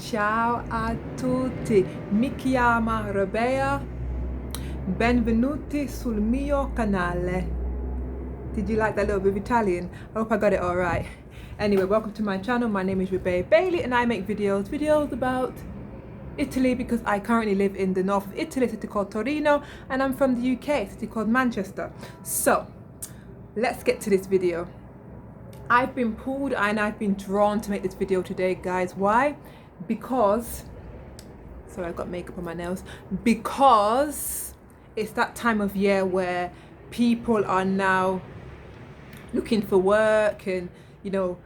Ciao a tutti, mi chiamo Rebea, benvenuti sul mio canale. Did you like that little bit of Italian? I hope I got it all right. Anyway, welcome to my channel. My name is Rebea Bailey and I make videos about Italy because I currently live in the north of Italy, a city called Torino, and I'm from the UK, a city called Manchester. So, let's get to this video. I've been pulled and I've been drawn to make this video today, guys. Why? Because, sorry, I've got makeup on my nails. Because it's that time of year where people are now looking for work and, you know,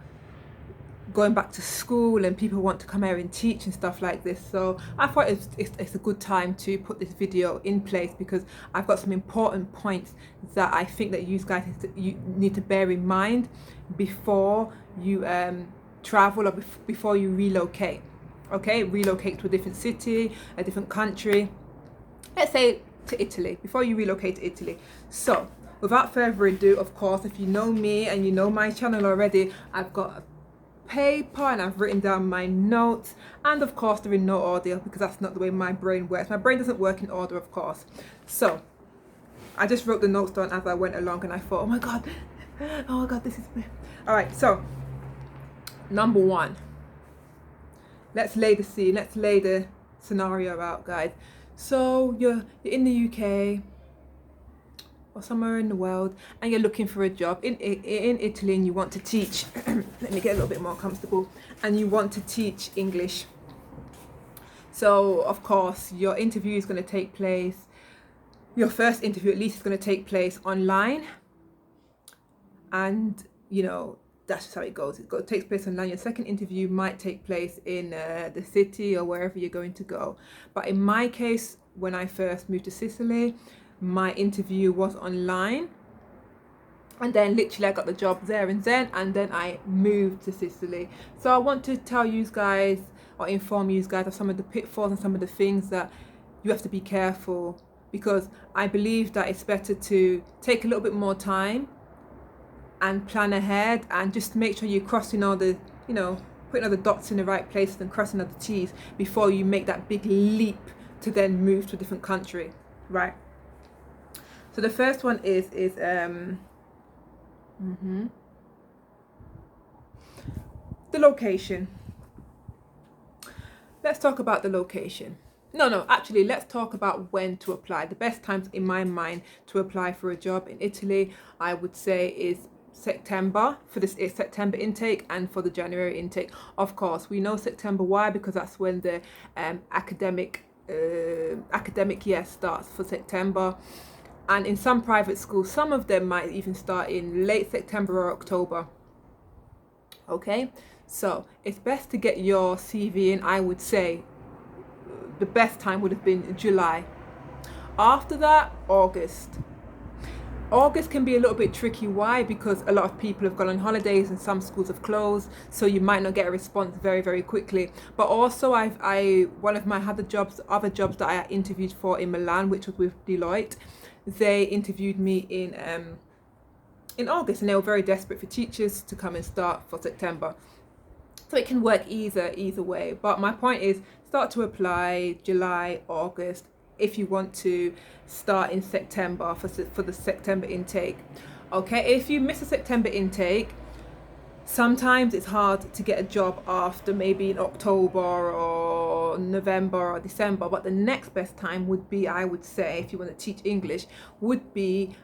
going back to school, and people want to come here and teach and stuff like this. So I thought it's a good time to put this video in place because I've got some important points that I think that you guys need to bear in mind before you travel or before you relocate. Okay, relocate to a different city, a different country, let's say to Italy, before you relocate to Italy. So without further ado, of course, if you know me and you know my channel already, I've got a paper and I've written down my notes, and of course they're in no order because that's not the way my brain works. My brain doesn't work in order, of course. So I just wrote the notes down as I went along and I thought, oh my god, this is all right. So number one, let's lay the scene, let's lay the scenario out, guys. So you're in the UK or somewhere in the world and you're looking for a job in Italy, and you want to teach let me get a little bit more comfortable, and you want to teach English. So of course your interview is going to take place, your first interview at least is going to take place online, and you know that's just how it goes. It takes place online. Your second interview might take place in the city or wherever you're going to go. But in my case, when I first moved to Sicily, my interview was online, and then literally I got the job there and then I moved to Sicily. So I want to tell you guys or inform you guys of some of the pitfalls and some of the things that you have to be careful, because I believe that it's better to take a little bit more time and plan ahead and just make sure you're crossing all the, you know, putting all the dots in the right places and crossing all the T's before you make that big leap to then move to a different country, right? So the first one is the location. Let's talk about the location. Actually, let's talk about when to apply. The best times in my mind to apply for a job in Italy, I would say, is September for this September intake and for the January intake. Of course, we know September. Why? Because that's when the academic year starts for September. And in some private schools, some of them might even start in late September or October. Okay, so it's best to get your CV in. I would say the best time would have been July. After that, August. August can be a little bit tricky. Why? Because a lot of people have gone on holidays and some schools have closed, so you might not get a response very, very quickly. But also, one of my other jobs that I interviewed for in Milan, which was with Deloitte, they interviewed me in August, and they were very desperate for teachers to come and start for September. So it can work either way. But my point is, start to apply July, August, if you want to start in September for the September intake. Okay, if you miss a September intake, sometimes it's hard to get a job after maybe in October or November or December. But the next best time would be, I would say, if you want to teach English, would be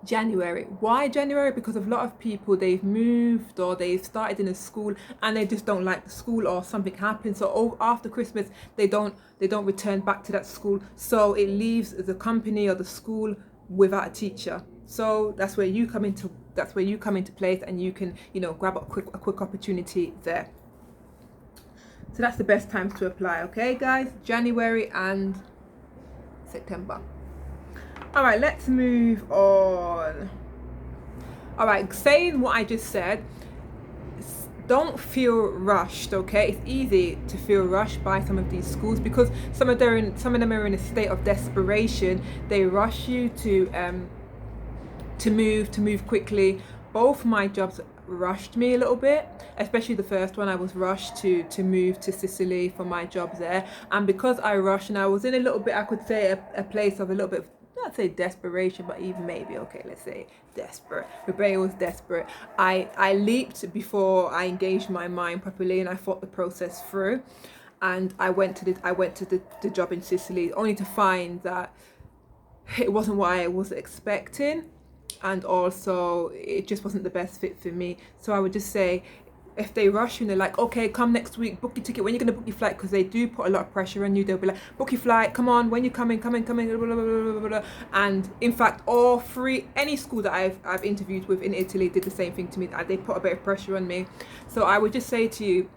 January. Why January? Because a lot of people, they've moved or they've started in a school and they just don't like the school, or something happens. So after Christmas, they don't return back to that school. So it leaves the company or the school without a teacher. So that's where you come into place, and you can, you know, grab a quick opportunity there. So that's the best times to apply. Okay, guys, January and September. All right, let's move on. All right, saying what I just said, don't feel rushed. Okay, it's easy to feel rushed by some of these schools because some of them are in a state of desperation. They rush you to move quickly. Both my jobs rushed me a little bit, especially the first one. I was rushed to move to Sicily for my job there, and because I rushed and I was in a little bit, I could say a place of a little bit of, not say desperation, but even maybe, okay, let's say desperate. Rebecca was desperate. I leaped before I engaged my mind properly, and I thought the process through, and I went to the job in Sicily, only to find that it wasn't what I was expecting, and also it just wasn't the best fit for me. So I would just say, if they rush you and they're like, okay, come next week, book your ticket, when you're going to book your flight, because they do put a lot of pressure on you. They'll be like, book your flight, come on, when you're coming, blah, blah, blah, blah, blah, blah. And in fact, all three, any school that I've interviewed with in Italy did the same thing to me. They put a bit of pressure on me. So I would just say to you,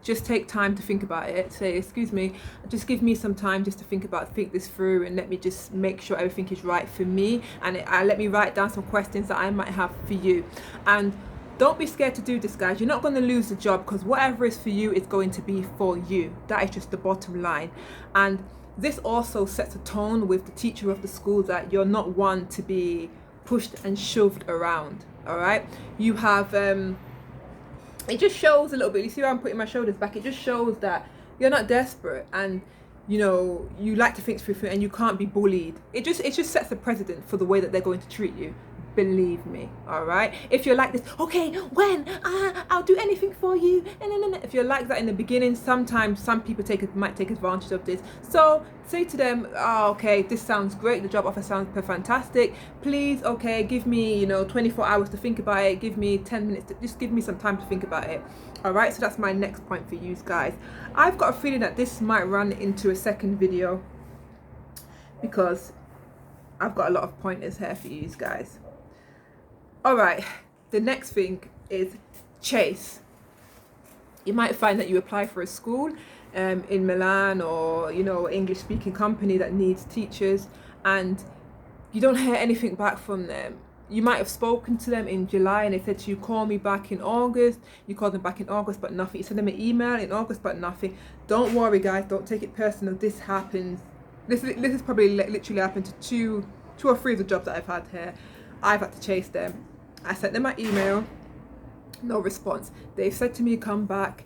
just take time to think about it. Say, excuse me, just give me some time just to think this through, and let me just make sure everything is right for me, and let me write down some questions that I might have for you. And don't be scared to do this, guys. You're not going to lose the job, because whatever is for you is going to be for you. That is just the bottom line. And this also sets a tone with the teacher of the school that you're not one to be pushed and shoved around. All right, you have it just shows a little bit. You see how I'm putting my shoulders back? It just shows that you're not desperate, and you know, you like to think through, and you can't be bullied. It just sets a precedent for the way that they're going to treat you. Believe me. All right, if you're like this, okay, when I'll do anything for you, and if you're like that in the beginning, sometimes some people might take advantage of this. So say to them, oh, okay, this sounds great, the job offer sounds fantastic, please, okay, give me 24 hours to think about it, give me 10 minutes just give me some time to think about it. All right, so that's my next point for you guys. I've got a feeling that this might run into a second video, because I've got a lot of pointers here for you guys. All right, the next thing is chase. You might find that you apply for a school in Milan, or English speaking company that needs teachers, and you don't hear anything back from them. You might have spoken to them in July and they said to you, call me back in August. You called them back in August, but nothing. You sent them an email in August, but nothing. Don't worry, guys, don't take it personal. This happens. This is probably literally happened to two or three of the jobs that I've had here. I've had to chase them. I sent them my email, no response. They've said to me, come back.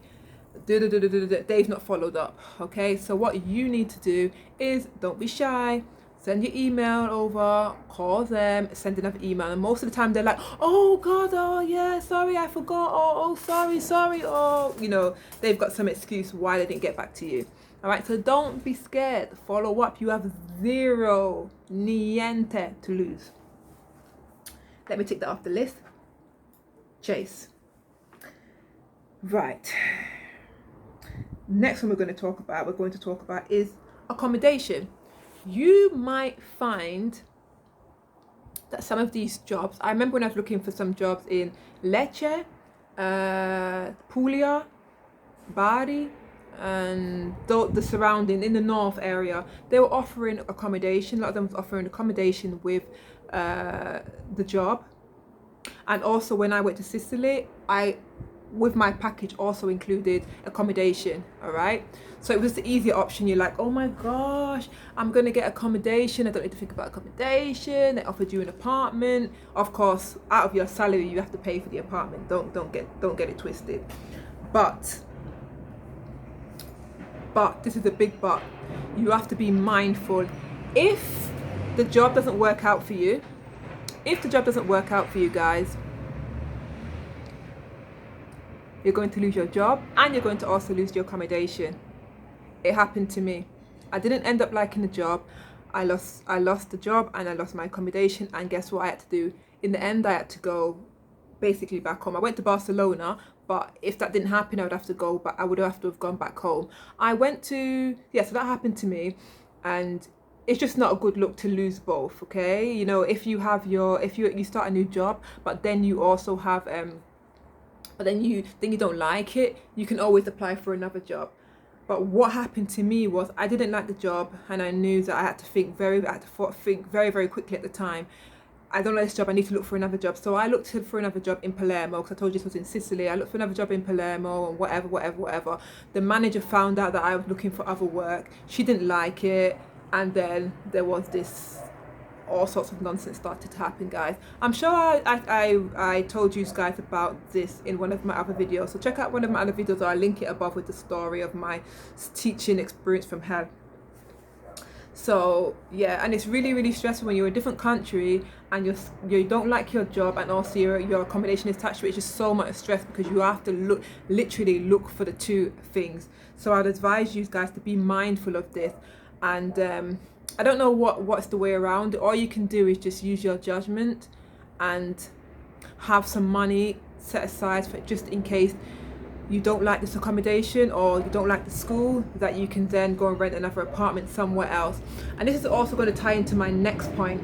They've not followed up. Okay, so what you need to do is, don't be shy. Send your email over, call them, send another email, and most of the time they're like, oh God, oh yeah, sorry, I forgot, oh sorry, oh, they've got some excuse why they didn't get back to you. All right, so don't be scared. Follow up. You have zero, niente to lose. Let me take that off the list. Chase. Right. Next one we're going to talk about is accommodation. You might find that some of these jobs, I remember when I was looking for some jobs in Lecce, Puglia, Bari, and the surrounding, in the north area, they were offering accommodation. A lot of them was offering accommodation with the job. And also when I went to Sicily, with my package also included accommodation. All right, so it was the easier option. You're like, oh my gosh, I'm gonna get accommodation, I don't need to think about accommodation. They offered you an apartment. Of course, out of your salary you have to pay for the apartment. Don't get it twisted. But this is a big but. You have to be mindful. If the job doesn't work out for you, guys, you're going to lose your job, and you're going to also lose your accommodation. It happened to me. I didn't end up liking the job. I lost the job, and I lost my accommodation. And guess what I had to do? In the end, I had to go basically back home. I went to Barcelona, but if that didn't happen, I would have to go back. I would have to have gone back home. So that happened to me, and it's just not a good look to lose both. Okay, if you start a new job, but then you also have but then you don't like it, you can always apply for another job. But what happened to me was, I didn't like the job, and I knew that I had to think very, very quickly at the time. I don't like this job, I need to look for another job. So I looked for another job in Palermo, because I told you this was in Sicily. I looked for another job in Palermo, and whatever. The manager found out that I was looking for other work. She didn't like it, and then there was this all sorts of nonsense started to happen, guys. I'm sure I told you guys about this in one of my other videos, so check out one of my other videos, or I'll link it above with the story of my teaching experience from hell. So yeah, and it's really, really stressful when you're in a different country and you don't like your job, and also your accommodation is attached to it. It's just so much stress because you have to literally look for the two things. So I'd advise you guys to be mindful of this. And I don't know what's the way around. All you can do is just use your judgment and have some money set aside for just in case you don't like this accommodation or you don't like the school, that you can then go and rent another apartment somewhere else. And this is also going to tie into my next point,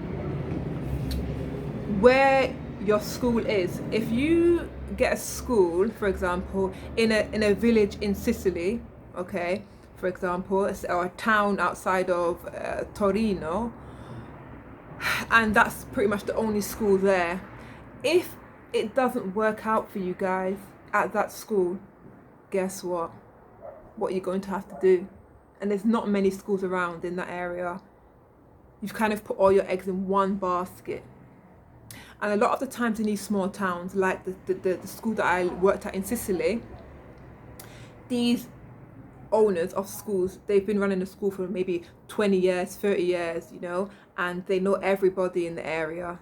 where your school is. If you get a school, for example, in a village in Sicily, okay, for example, or a town outside of Torino, and that's pretty much the only school there, if it doesn't work out for you guys at that school, guess what you're going to have to do? And there's not many schools around in that area. You've kind of put all your eggs in one basket. And a lot of the times in these small towns, like the school that I worked at in Sicily, these owners of schools, they've been running the school for maybe 20 years, 30 years, you know, and they know everybody in the area.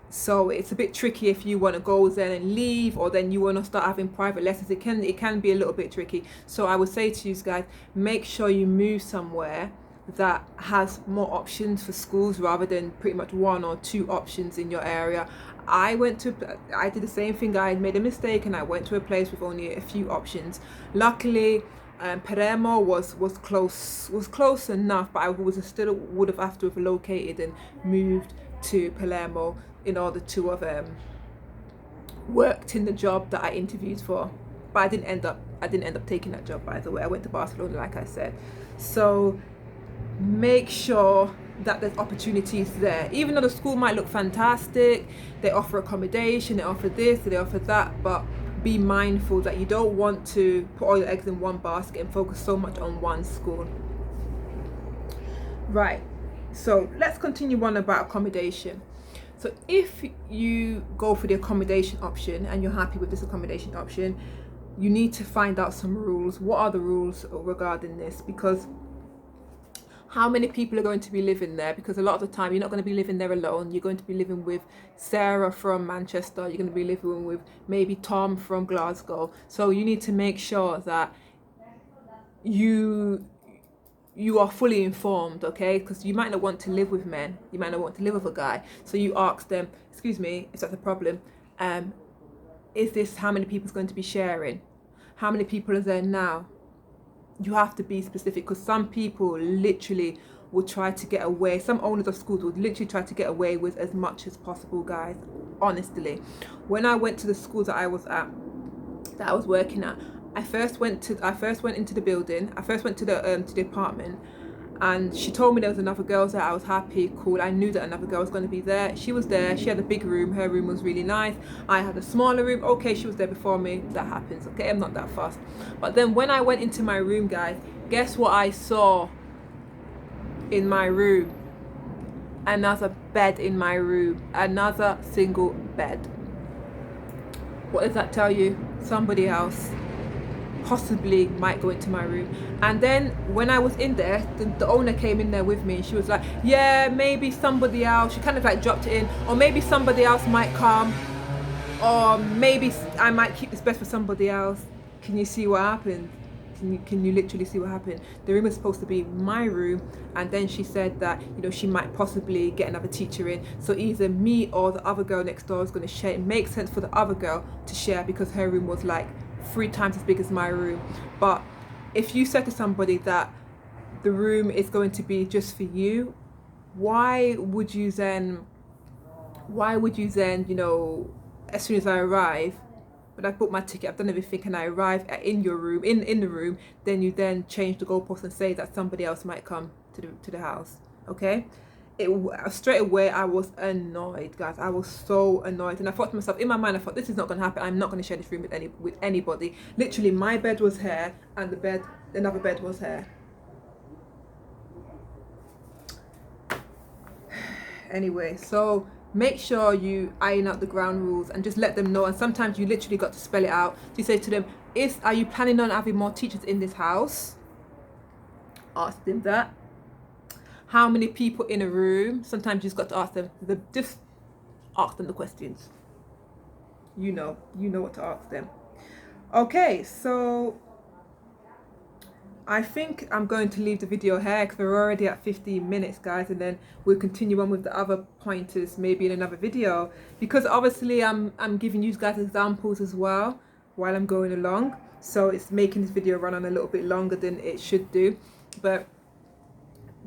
So it's a bit tricky if you want to go there and leave, or then you want to start having private lessons. It can be a little bit tricky. So I would say to you guys, make sure you move somewhere that has more options for schools rather than pretty much one or two options in your area. I did the same thing. I made a mistake and I went to a place with only a few options. Luckily, Palermo was close enough, but I would have to have relocated and moved to Palermo in order to have worked in the job that I interviewed for. But I didn't end up taking that job, by the way. I went to Barcelona, like I said. So make sure that there's opportunities there. Even though the school might look fantastic, they offer accommodation, they offer this, they offer that, but be mindful that you don't want to put all your eggs in one basket and focus so much on one school. Right, so let's continue on about accommodation. So if you go for the accommodation option and you're happy with this accommodation option, you need to find out some rules. What are the rules regarding this? Because how many people are going to be living there? Because a lot of the time you're not going to be living there alone. You're going to be living with Sarah from Manchester. You're going to be living with maybe Tom from Glasgow. So you need to make sure that you are fully informed, okay? Because you might not want to live with men. You might not want to live with a guy. So you ask them, excuse me, if that's a problem, is this how many people is going to be sharing? How many people are there now? You have to be specific, because some people literally will try to get away. Some owners of schools would literally try to get away with as much as possible, guys. Honestly, when I went to the schools that I was working at, I first went into the building. I first went to the apartment, and she told me there was another girl there. I was happy, cool. I knew that another girl was going to be there. She was there. She had a big room. Her room was really nice. I had a smaller room. Okay, she was there before me. That happens. Okay, I'm not that fast. But then when I went into my room, guys, guess what I saw in my room? Another bed in my room. Another single bed. What does that tell you? Somebody else possibly might go into my room. And then when I was in there, the owner came in there with me, and she was like, yeah, maybe somebody else, she kind of like dropped it in, or maybe somebody else might come, or maybe I might keep this bed for somebody else. Can you see what happened? Can you literally see what happened? The room was supposed to be my room, and then she said that, you know, she might possibly get another teacher in, so either me or the other girl next door is going to share. It makes sense for the other girl to share because her room was like 3 times as big as my room. But if you said to somebody that the room is going to be just for you, why would you then, you know, as soon as I arrive, but I booked my ticket, I've done everything, and I arrive in your room, in the room, then you then change the goalpost and say that somebody else might come to the house, okay? Straight away I was annoyed, guys. I was so annoyed, and I thought to myself, in my mind, I thought, this is not going to happen. I'm not going to share this room with anybody. Literally, my bed was here, and another bed was here. Anyway, so make sure you iron out the ground rules and just let them know. And sometimes you literally got to spell it out. So you say to them, are you planning on having more teachers in this house? Ask them that. How many people in a room? Sometimes you just got to ask them. Just ask them the questions. You know what to ask them. Okay, so I think I'm going to leave the video here because we're already at 15 minutes, guys, and then we'll continue on with the other pointers maybe in another video, because obviously I'm giving you guys examples as well while I'm going along, so it's making this video run on a little bit longer than it should do. But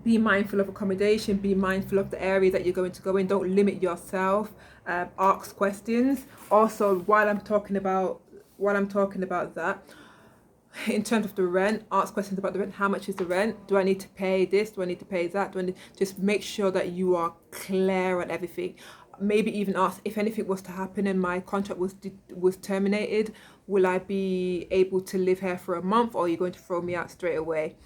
be mindful of accommodation, be mindful of the area that you're going to go in, don't limit yourself, ask questions. Also, while I'm talking about that, in terms of the rent, ask questions about the rent. How much is the rent? Do I need to pay this? Do I need to pay that? Just make sure that you are clear on everything. Maybe even ask, if anything was to happen and my contract was terminated, will I be able to live here for a month, or are you going to throw me out straight away?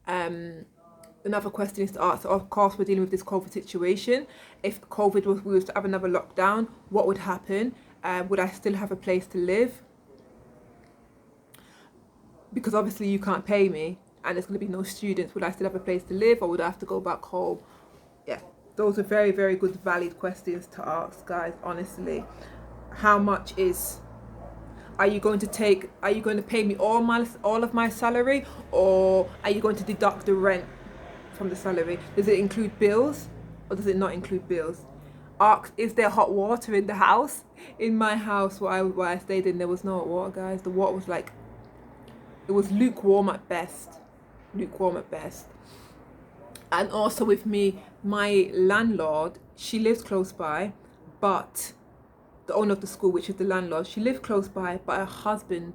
Another question is to ask, so of course we're dealing with this COVID situation. If we was to have another lockdown, what would happen? Would I still have a place to live? Because obviously you can't pay me and there's going to be no students. Would I still have a place to live, or would I have to go back home? Yeah, those are very, very good, valid questions to ask, guys, honestly. How much are you going to pay me all of my salary, or are you going to deduct the rent from the salary? Does it include bills, or does it not include bills? Ask, is there hot water in the house? In my house where I stayed in, there was no hot water, guys. The water was like, it was lukewarm at best. And also with me, my landlord, she lives close by, but the owner of the school, which is the landlord, she lived close by, but her husband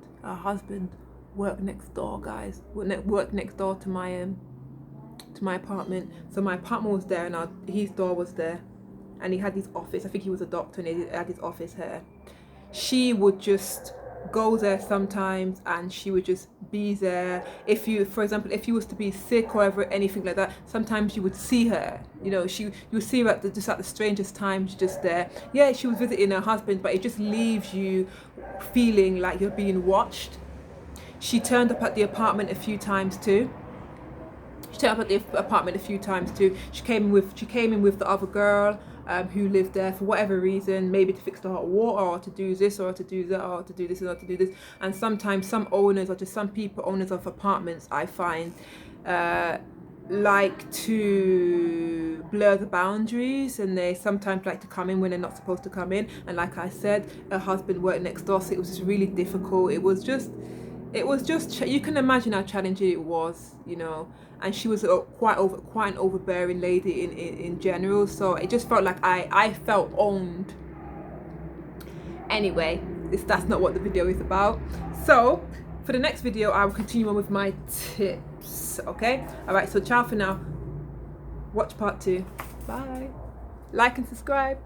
worked next door, guys. Worked next door to my apartment. So my apartment was there, and his door was there, and he had his office. I think he was a doctor, and he had his office here. She would just go there sometimes, and she would just be there. For example, if you was to be sick or ever anything like that, sometimes you would see her. You would see her at the strangest times, just there. Yeah, she was visiting her husband, but it just leaves you feeling like you're being watched. She turned up at the apartment a few times too. She came in with the other girl who lived there for whatever reason, maybe to fix the hot water, or to do this, or to do that, or to do this, or to do this. And sometimes some owners, or just some people, owners of apartments, I find, like to blur the boundaries, and they sometimes like to come in when they're not supposed to come in. And like I said, her husband worked next door, so it was just really difficult. It was just, you can imagine how challenging it was, and she was quite an overbearing lady in general, so it just felt like I felt owned. Anyway, that's not what the video is about. So for the next video, I will continue on with my tips. Okay, all right, so ciao for now. Watch part 2. Bye. Like and subscribe.